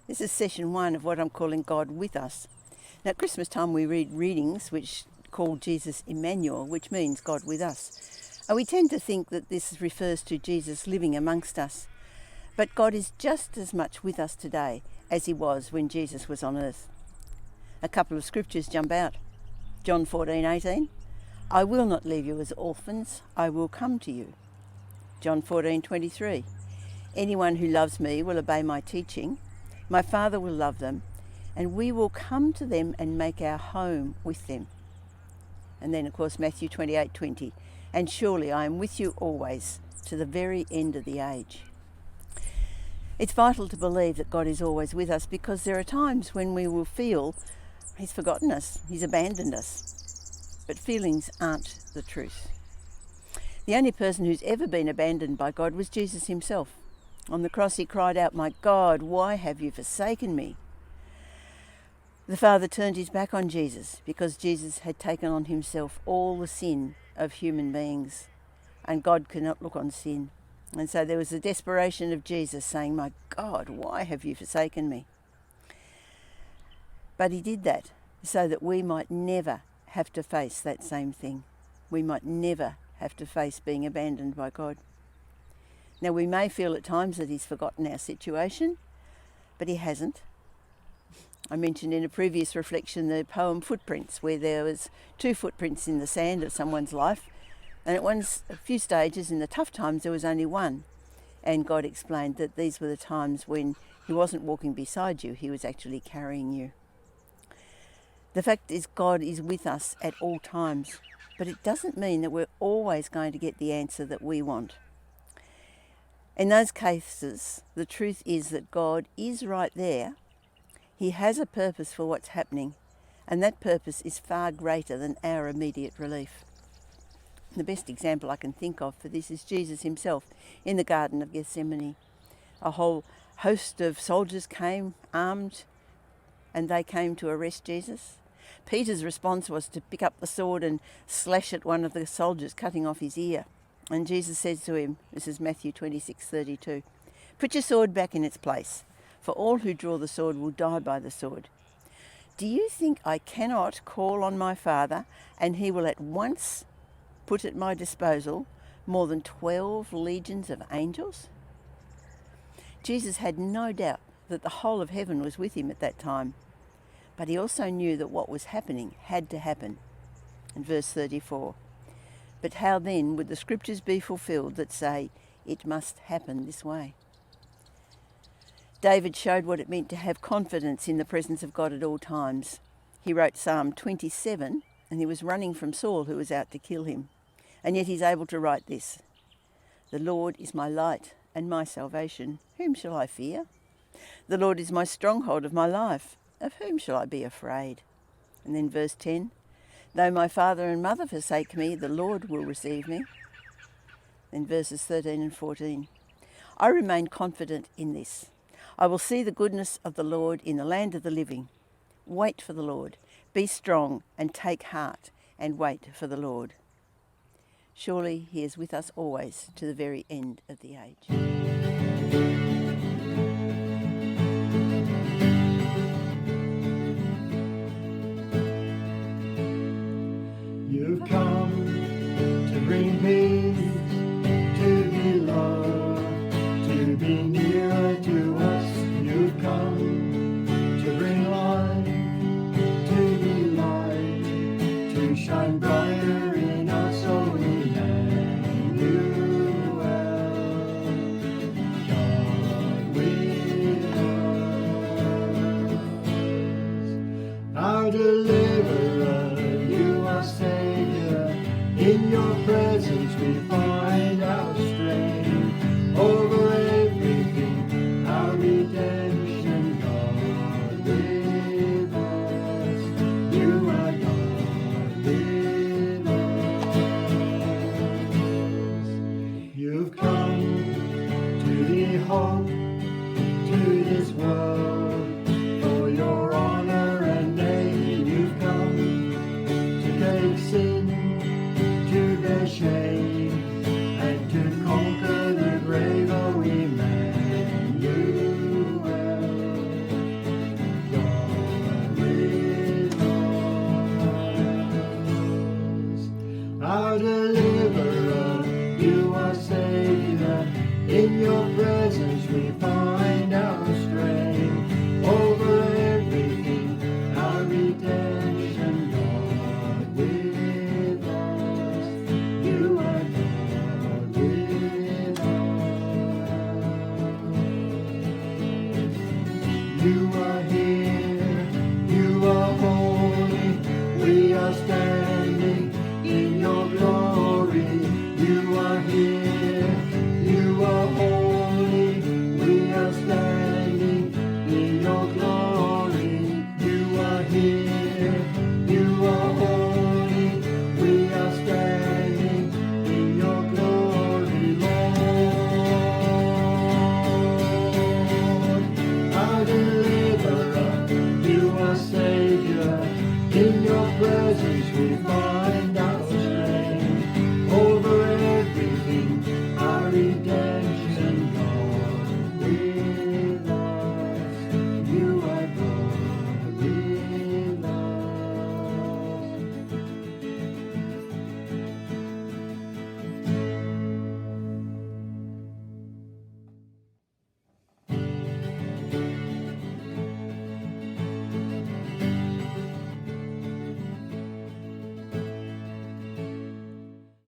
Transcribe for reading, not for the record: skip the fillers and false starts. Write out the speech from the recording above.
This is session 1 of what I'm calling God with us. Now at Christmas time we read readings which call Jesus Emmanuel, which means God with us. And we tend to think that this refers to Jesus living amongst us. But God is just as much with us today as he was when Jesus was on earth. A couple of scriptures jump out. John 14:18, I will not leave you as orphans, I will come to you. John 14:23, anyone who loves me will obey my teaching. My Father will love them, and we will come to them and make our home with them. And then, of course, Matthew 28:20, and surely I am with you always, to the very end of the age. It's vital to believe that God is always with us, because there are times when we will feel he's forgotten us, he's abandoned us. But feelings aren't the truth. The only person who's ever been abandoned by God was Jesus himself. On the cross he cried out, my God, why have you forsaken me? The Father turned his back on Jesus because Jesus had taken on himself all the sin of human beings, and God cannot look on sin. And so there was the desperation of Jesus saying, my God, why have you forsaken me? But he did that so that we might never have to face that same thing. We might never have to face being abandoned by God. Now we may feel at times that he's forgotten our situation, but he hasn't. I mentioned in a previous reflection the poem Footprints, where there was 2 footprints in the sand of someone's life, and at a few stages in the tough times there was only one. And God explained that these were the times when he wasn't walking beside you, he was actually carrying you. The fact is, God is with us at all times, but it doesn't mean that we're always going to get the answer that we want. In those cases, the truth is that God is right there. He has a purpose for what's happening, and that purpose is far greater than our immediate relief. The best example I can think of for this is Jesus himself in the Garden of Gethsemane. A whole host of soldiers came armed, and they came to arrest Jesus. Peter's response was to pick up the sword and slash at one of the soldiers, cutting off his ear. And Jesus says to him, this is Matthew 26:32, put your sword back in its place, for all who draw the sword will die by the sword. Do you think I cannot call on my Father, and he will at once put at my disposal more than 12 legions of angels? Jesus had no doubt that the whole of heaven was with him at that time, but he also knew that what was happening had to happen. In verse 34, but how then would the scriptures be fulfilled that say it must happen this way? David showed what it meant to have confidence in the presence of God at all times. He wrote Psalm 27, and he was running from Saul, who was out to kill him. And yet he's able to write this, the Lord is my light and my salvation. Whom shall I fear? The Lord is my stronghold of my life. Of whom shall I be afraid? And then verse 10, though my father and mother forsake me, the Lord will receive me. Then verses 13 and 14, I remain confident in this. I will see the goodness of the Lord in the land of the living. Wait for the Lord. Be strong and take heart and wait for the Lord. Surely he is with us always to the very end of the age. You've come to bring peace, to be loved, to be nearer to us. You've come to bring light, to be light, to shine brighter in us, oh Emmanuel, God with us, our deliverer. In your presence we find